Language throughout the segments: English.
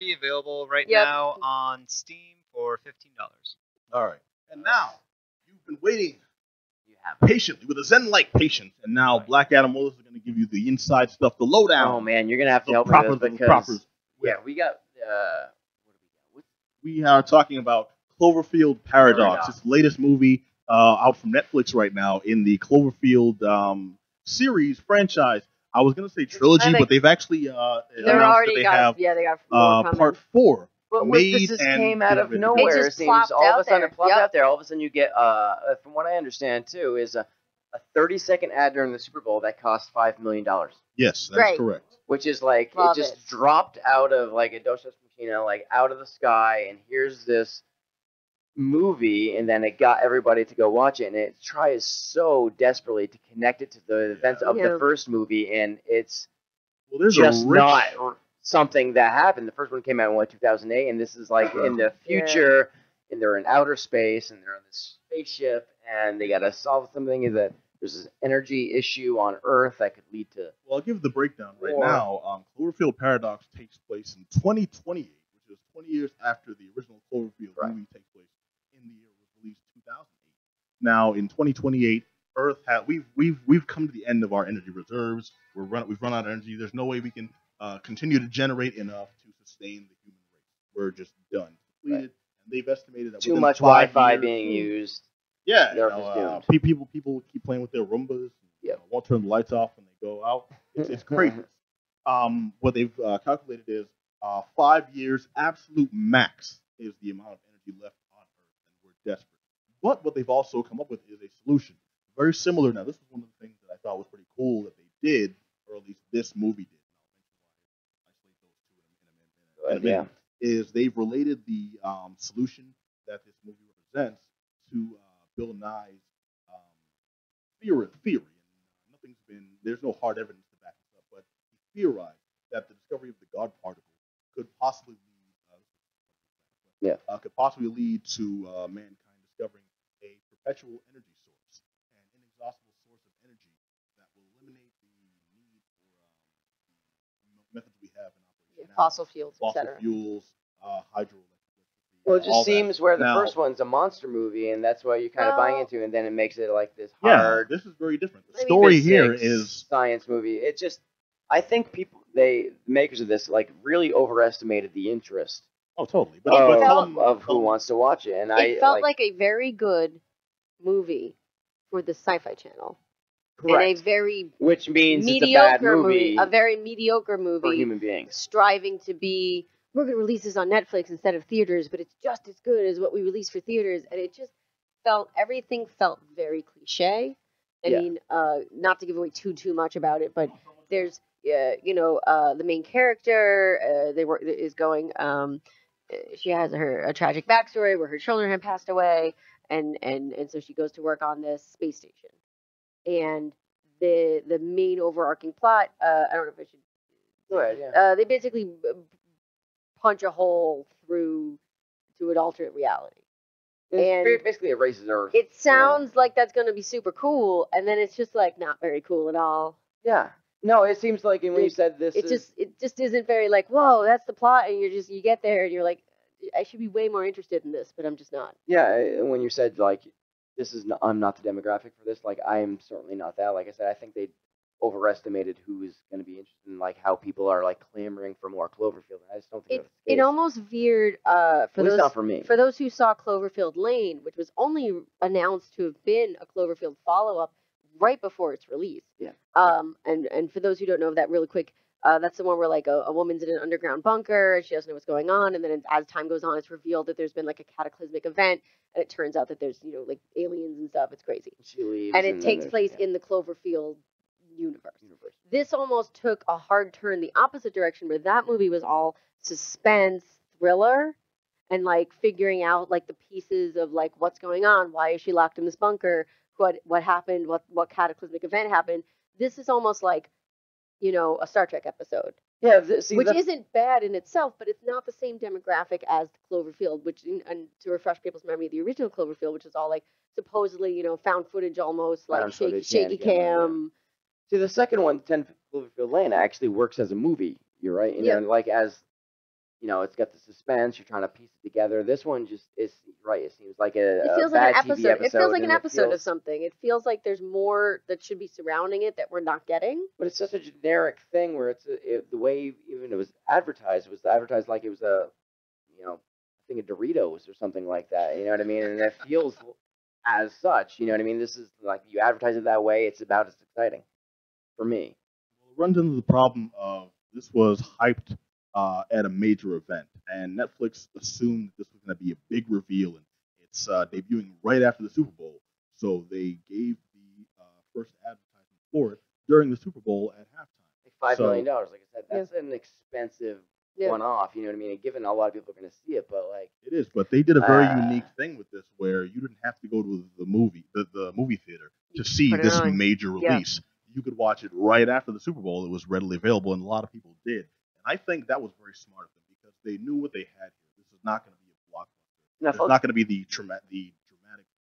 Available right Yep. now on Steam for $15. All right. And now, you've been waiting You have. patiently with a Zen-like patience, and now Black Adam Willis is going to give you the inside stuff, the lowdown. Oh man, you're gonna have to the help proper, me with this the because propers. yeah, we got what do we got? We are talking about Cloverfield Paradox. Paradox. It's the latest movie out from Netflix right now in the Cloverfield series franchise. I was going to say trilogy, but they've actually They're announced that already they got. have Yeah, they got more coming. part 4. But made this just and came out of getting ready to nowhere. go. It It just seems plopped all of a out sudden there. it plopped Yep. out there. All of a sudden you get, from what I understand too, is a 30-second ad during the Super Bowl that cost $5 million, Yes, that's Great. correct. which is like Love it just it. dropped out of like a Dos Machina, like out of the sky, and here's this movie, and then it got everybody to go watch it, and it tries so desperately to connect it to the events of Yeah. the first movie, and it's Well, there's just a rich, not something that happened. The first one came out in 2008, and this is like in the future, and they're in outer space, and they're on this spaceship, and they got to solve something. Is that there's this energy issue on Earth that could lead to Well, I'll give the breakdown right Or- now. Cloverfield Paradox takes place in 2028, which is 20 years after the original Cloverfield Right. movie takes place in the year it was released, 2008. Now, in 2028, Earth we've come to the end of our energy reserves. We've run out of energy. There's no way we can continue to generate enough to sustain the human race. We're just done, completed. And they've estimated that too within much 5 Wi-Fi years, being used. Yeah, They're just doomed. people keep playing with their Roombas. Yep. Won't turn the lights off when they go out. It's crazy. What they've calculated is 5 years absolute max is the amount of energy left on Earth, and we're desperate. But what they've also come up with is a solution very similar. Now, this is one of the things that I thought was pretty cool that they did, or at least this movie did. In a minute, is they've related the solution that this movie represents to Bill Nye's theory. And there's no hard evidence to back this up, but he theorized that the discovery of the God particle could possibly lead to mankind discovering a perpetual energy source, an inexhaustible source of energy that will eliminate the need for the methods we have in operation now. Fossil fuels, Fossil etc. fuels, hydroelectricity. Well, it just all seems that. where the Now, first one's a monster movie, and that's why you're kind of buying into, and then it makes it like this yeah, hard this is very different. The I mean, story here physics, is science movie. It just, I think the makers of this, like really overestimated the interest totally, of who wants to watch it, and It felt like a very good movie for the Sci-Fi Channel. correct, And a very which means it's a mediocre bad movie a very mediocre for movie, human beings. striving to be. We're going to release this on Netflix instead of theaters, but it's just as good as what we released for theaters, and it just everything felt very cliche. I mean, not to give away too much about it, but there's the main character is going. She has a tragic backstory where her children had passed away, and so she goes to work on this space station. And the main overarching plot, I don't know if I should. Go ahead, yeah. They basically punch a hole through to an alternate reality. It's basically erases Earth. It sounds like that's going to be super cool, and then it's just like not very cool at all. Yeah. No, it seems like when you said this, it just isn't very like, whoa, that's the plot, and you get there and you're like, I should be way more interested in this, but I'm just not. Yeah, when you said like I'm not the demographic for this, like I am certainly not that. Like I said, I think they overestimated who is going to be interested in like how people are like clamoring for more Cloverfield. I just don't think it almost veered for those not for me. For those who saw Cloverfield Lane, which was only announced to have been a Cloverfield follow-up right before its release. Yeah. And for those who don't know that, really quick, that's the one where like a woman's in an underground bunker, she doesn't know what's going on, and then as time goes on, it's revealed that there's been like a cataclysmic event, and it turns out that there's like aliens and stuff. It's crazy. She leaves, and it takes place in the Cloverfield universe. This almost took a hard turn the opposite direction, where that movie was all suspense, thriller, and like figuring out like the pieces of like what's going on, why is she locked in this bunker, what happened, what cataclysmic event happened. This is almost like, a Star Trek episode. Yeah, which isn't bad in itself, but it's not the same demographic as Cloverfield, which, and to refresh people's memory, the original Cloverfield, which is all like supposedly, found footage almost, like shaky cam. See, the second one, 10 Cloverfield Lane, actually works as a movie. You're right. And like as it's got the suspense. You're trying to piece it together. This one just is right. It seems like It a feels like bad an TV episode. It feels like an and episode of something. It feels like there's more that should be surrounding it that we're not getting. But it's such a generic thing where the way even it was advertised like it was a thing of Doritos or something like that. You know what I mean? And it feels as such. You know what I mean? This is like you advertise it that way. It's about as exciting for me. Well, it runs into the problem of this was hyped at a major event, and Netflix assumed this was going to be a big reveal, and it's debuting right after the Super Bowl. So they gave the first advertisement for it during the Super Bowl at halftime. Like $5 So- million. Like I said, that's an expensive one-off. You know what I mean? And given a lot of people are going to see it, but like It is, but they did a very unique thing with this, where you didn't have to go to the movie theater to see Put it this on. major release. You could watch it right after the Super Bowl. It was readily available, and a lot of people did. And I think that was very smart of them because they knew what they had here. This is not going to be a blockbuster. It's not going to be the dramatic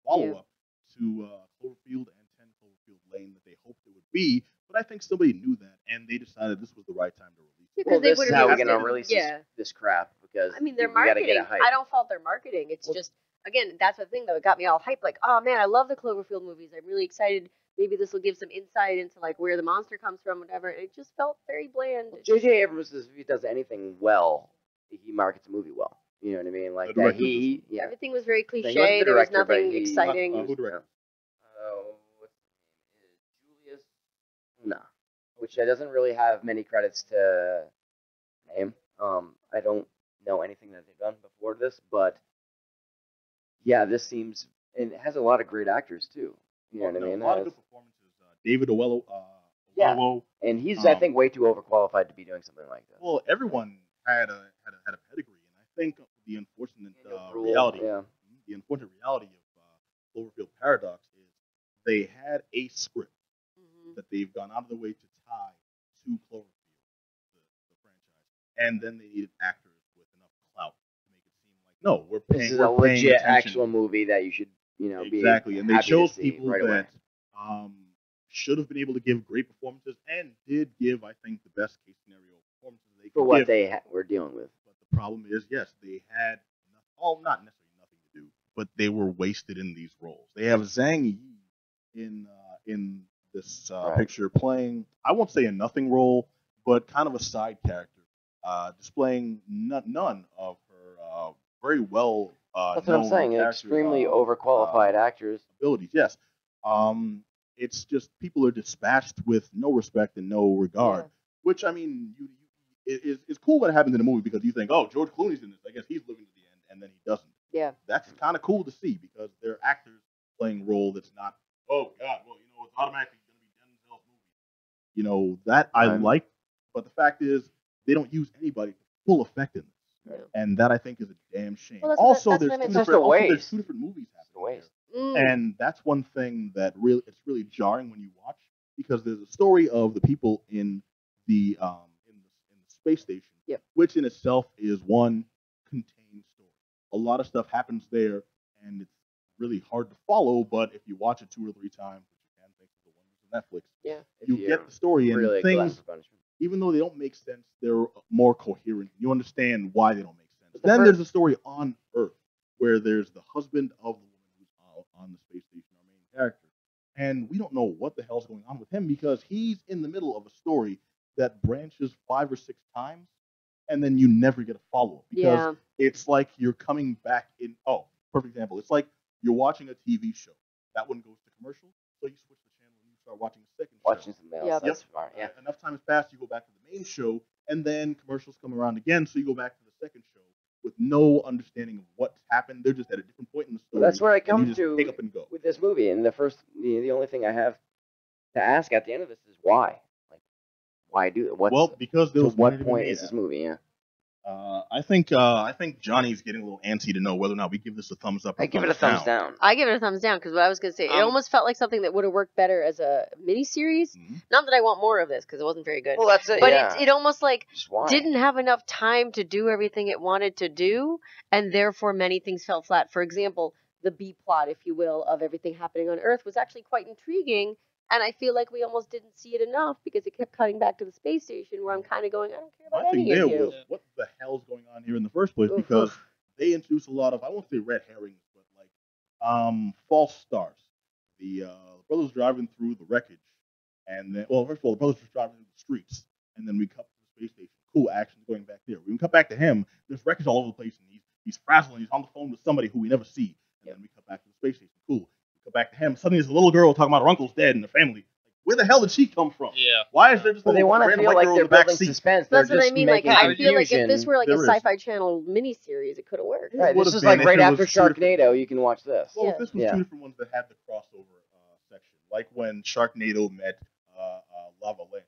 follow-up to Cloverfield and 10 Cloverfield Lane that they hoped it would be. But I think somebody knew that, and they decided this was the right time to release it. Because this is how we're going to released release it. this crap because I mean, their we got to marketing. get it hyped. I don't fault their marketing. It's just, again, that's the thing though. It got me all hyped. Like, oh man, I love the Cloverfield movies. I'm really excited. Maybe this will give some insight into like where the monster comes from, whatever. And it just felt very bland. J.J. Abrams, if he does anything well, he markets a movie well. You know what I mean? Like The that. director Everything was very He wasn't cliche. the There was director, but nothing he- exciting. Who directed? What's his name? Julius? No. Which doesn't really have many credits to name. I don't know anything that they've done before this, but yeah, this seems and it has a lot of great actors too. You know what I mean? A lot of good performances. David Oyelowo. Yeah. And he's, I think, way too overqualified to be doing something like this. Well, everyone had a pedigree, and I think the unfortunate Rule, reality, yeah. the unfortunate reality of Cloverfield Paradox is they had a script that they've gone out of their way to tie to Cloverfield, the franchise, and then they needed actors with enough clout to make it seem like no, we're paying. This is we're a paying legit attention. actual movie that you should, Exactly, be and they happy to chose see people right away. that should have been able to give great performances and did give, I think, the best case scenario performances they could For what give. they were dealing with. But the problem is, yes, they had not necessarily nothing to do, but they were wasted in these roles. They have Zhang Yi in this picture playing, I won't say a nothing role, but kind of a side character, displaying none of her very well. That's what I'm saying. Extremely overqualified actors. Abilities, yes. It's just people are dispatched with no respect and no regard. Which I mean, it's cool when it happens in a movie because you think, oh, George Clooney's in this. I guess he's living to the end, and then he doesn't. Yeah. That's kind of cool to see because they're actors playing a role that's not, oh God, well, it's automatically going to be Denzel's movie. That I like, but the fact is they don't use anybody to full effect in this. And that I think is a damn shame. Well, also, there's there's just there's two different movies happening. Waste. And that's one thing that it's really jarring when you watch because there's a story of the people in the space station, which in itself is one contained story. A lot of stuff happens there, and it's really hard to follow. But if you watch it 2 or 3 times, which you can thanks to the wonders of Netflix, you get the story and really things. Even though they don't make sense, they're more coherent. You understand why they don't make sense. Then there's a story on Earth where there's the husband of the woman who's on the space station, our main character. And we don't know what the hell's going on with him because he's in the middle of a story that branches 5 or 6 times, and then you never get a follow-up. Because it's like you're coming back in. Oh, perfect example. It's like you're watching a TV show. That one goes to commercial, so you switch the channel and you start watching a second show. Watching something else. That's smart. Yeah. Enough time has passed, you go back to the main show, and then commercials come around again, so you go back to the second show with no understanding of what's happened. They're just at a different point in the story. Well, that's where I and come you just to pick up and go. with this movie. And the only thing I have to ask at the end of this is why. Like, why do it? Well, because there to was what point is this movie? Yeah. I think Johnny's getting a little antsy to know whether or not we give this a thumbs up. I give it a thumbs down. I give it a thumbs down because what I was going to say, it almost felt like something that would have worked better as a miniseries. Not that I want more of this because it wasn't very good. Well, that's it. But yeah. it almost like Just why? didn't have enough time to do everything it wanted to do, and therefore many things fell flat. For example, the B plot, if you will, of everything happening on Earth was actually quite intriguing, And I feel like we almost didn't see it enough because it kept cutting back to the space station where I'm kind of going, I don't care about My thing any there of you. was, what the hell's going on here in the first place? Oof, Because oof. they introduced a lot of, I won't say red herrings, but like false stars. The brothers driving through the wreckage, and then, well, first of all, the brothers just driving through the streets, and then we cut to the space station. Cool, action's going back there. We cut back to him. There's wreckage all over the place, and he's frazzled. He's on the phone with somebody who we never see, and then we cut back to the space station. Cool. We cut back to him. Suddenly, there's a little girl talking about her uncle's dead and the family. Where the hell did she come from? Yeah. Why is there just a But they little want to random feel white like girl they're in the back building seat? suspense. They're That's what I just mean. Like, making I feel like if confusion. this were like There a is. Sci-Fi Channel miniseries, it could have worked. Right, Would this have is like been right if it after was two different Sharknado. You can watch this. Well, Yeah. if this was Yeah. two different ones that had the crossover section, like when Sharknado met Lava Lynch,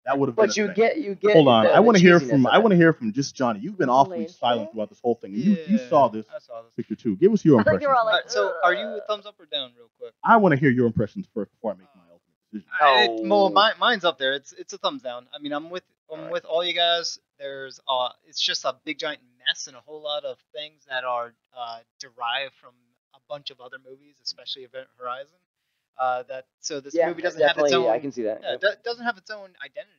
that would have been. But a you thing. get. Hold on, the I want to hear cheesiness from of it. just Johnny. You've been Lava awfully Lynch, silent yeah. throughout this whole thing. You Yeah, saw this I saw this. picture too. Give us your I think impressions. they're all like, Alright, so are you thumbs up or down, real quick? I want to hear your impressions first before I make my ultimate decision. Well, mine's up there. It's a thumbs down. I mean, I'm with all you guys. There's it's just a big giant mess and a whole lot of things that are derived from a bunch of other movies, especially Event Horizon. This Yeah, movie doesn't have its definitely, own. I can see that. Yeah, Yep. doesn't have its own identity.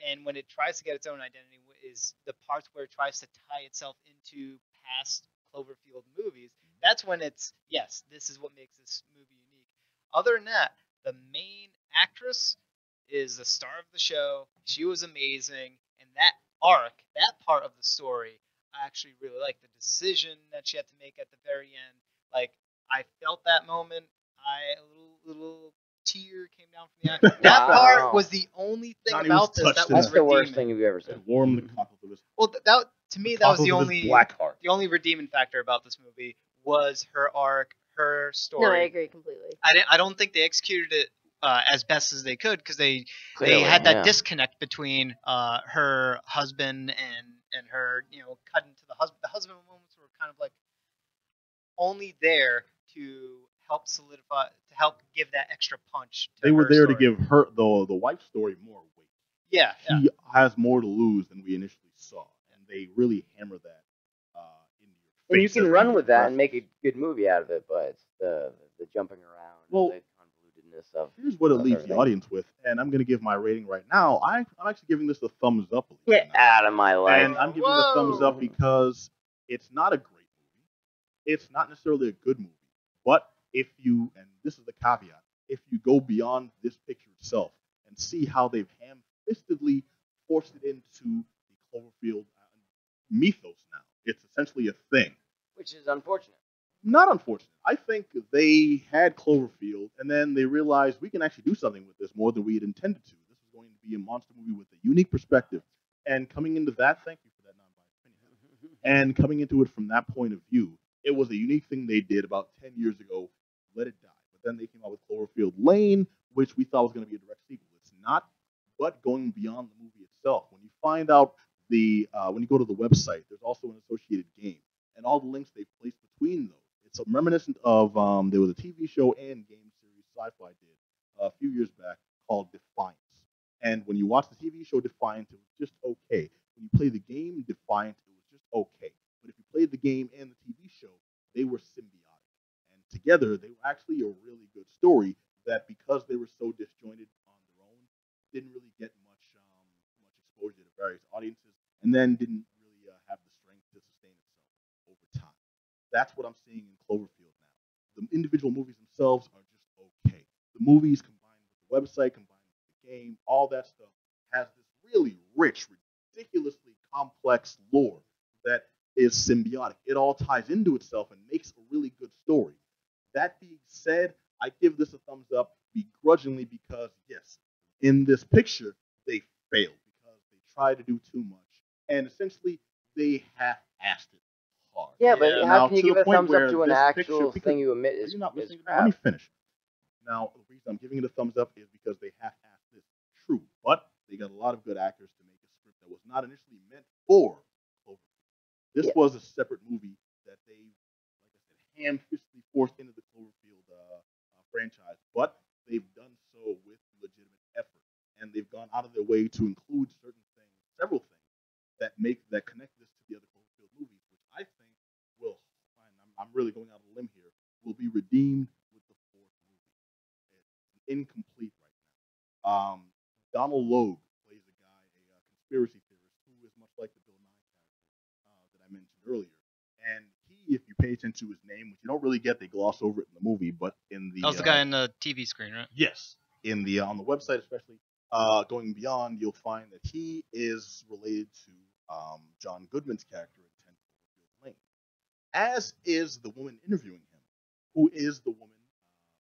And when it tries to get its own identity, is the parts where it tries to tie itself into past Cloverfield movies. That's when it's yes, this is what makes this movie unique. Other than that, the main actress is the star of the show. She was amazing, and that arc, that part of the story, I actually really like the decision that she had to make at the very end. Like I felt that moment. A little tear came down from the eye. That Wow. part was the only thing Johnny was about this touched that in was That's the worst redeeming. thing you've ever It seen. warmed the cockles of his, Well, that to me that was the cockles of his only black heart. the only redeeming factor about this movie was her arc, her story. no, I agree completely. I don't think they executed it as best as they could because they Clearly, had that yeah. disconnect between her husband and her cut into the husband. The husband moments were kind of like only there to help solidify, to help give that extra punch. To They were her there story. to give her the wife's story more weight. Yeah, She has more to lose than we initially saw, and they really hammer that into your face. And you can as run the with that rest. and make a good movie out of it, but it's the jumping around, Well, and the convolutedness of. Here's what it of leaves the everything. audience with, and I'm going to give my rating right now. I'm actually giving this a thumbs up. believe it or Get not. out of my life. And I'm giving it a thumbs up because it's not a great movie. It's not necessarily a good movie. But if you, and this is the caveat, if you go beyond this picture itself and see how they've ham-fistedly forced it into the Cloverfield mythos now, it's essentially a thing. Which is unfortunate. Not unfortunate. I think they had Cloverfield, and then they realized we can actually do something with this more than we had intended to. This is going to be a monster movie with a unique perspective. And coming into that, thank you for that non-biased opinion. And coming into it from that point of view, it was a unique thing they did about 10 years ago. Let it die. But then they came out with Cloverfield Lane, which we thought was going to be a direct sequel. It's not, but going beyond the movie itself. When you find out when you go to the website, there's also an associated game, and all the links they've placed between those. It's reminiscent of there was a TV show and game series Sci-Fi did a few years back called Defiance. And when you watch the TV show Defiance, it was just okay. When you play the game Defiance, it was just okay. But if you played the game and the TV show, they were symbiotic. And together, they were actually a really good story that, because they were so disjointed on their own, didn't really get much exposure to various audiences, and then didn't really have the strength to sustain itself over time. That's what I'm seeing in Cloverfield now. The individual movies themselves are just okay. The movies combined with the website, combined with the game, all that stuff has this really rich, ridiculously complex lore that is symbiotic. It all ties into itself and makes a really good story. That being said, I give this a thumbs up begrudgingly because, yes, in this picture, they failed because they tried to do too much. And essentially, they half-assed it hard. Yeah, but Yeah. how Now, can you to give the a point thumbs where up to an this actual picture- thing you admit is, You're not is listening to me. Let me crap? finish. Now, the reason I'm giving it a thumbs up is because they half-assed this. True, but they got a lot of good actors to make a script that was not initially meant for Cloverfield. This Yeah. was a separate movie that they, like I said, ham-fistedly forced into the Cloverfield franchise, but they've done so with legitimate effort, and they've gone out of their way to include certain things, several things that connect this to the other Cloverfield movies, which I think will, and I'm really going out on a limb here, will be redeemed with the fourth movie. It's an Donald Logue plays a guy, a conspiracy theorist who is much like the Bill Nye character that I mentioned earlier. And he, if you pay attention to his name, which you don't really get, they gloss over it in the movie, but in the That was the guy in the TV screen, right? yes, in the on the website especially, going beyond, you'll find that he is related to John Goodman's character in 10 Cloverfield Lane, as is the woman interviewing him, who is the woman,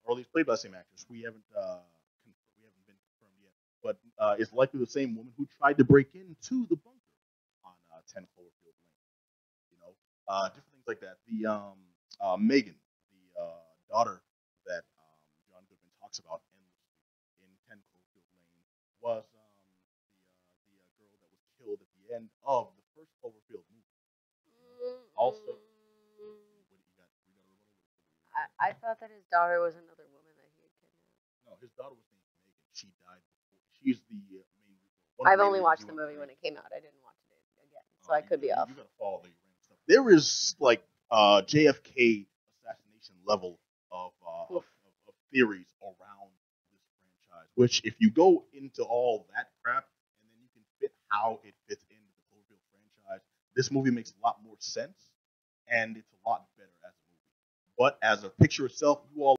or at least played by the same actress. We haven't been confirmed yet, but is likely the same woman who tried to break into the bunker on 10 Cloverfield Lane. You know, different things like that. The Megan, the daughter that John Goodman talks about endlessly in 10 Cloverfield Lane, was the girl that was killed at the end of the first Cloverfield movie. Also, I thought that his daughter was another woman that he had kidnapped. no, his daughter was named Megan. She died before. She's the main. I've only watched the movie when it came out. I didn't watch it again, so I could be off. You gotta follow the random stuff. There is like JFK assassination level of theories around this franchise. Which, if you go into all that crap and then you can fit how it fits into the Cloverfield franchise, this movie makes a lot more sense, and it's a lot better as a movie. But as a picture itself, you all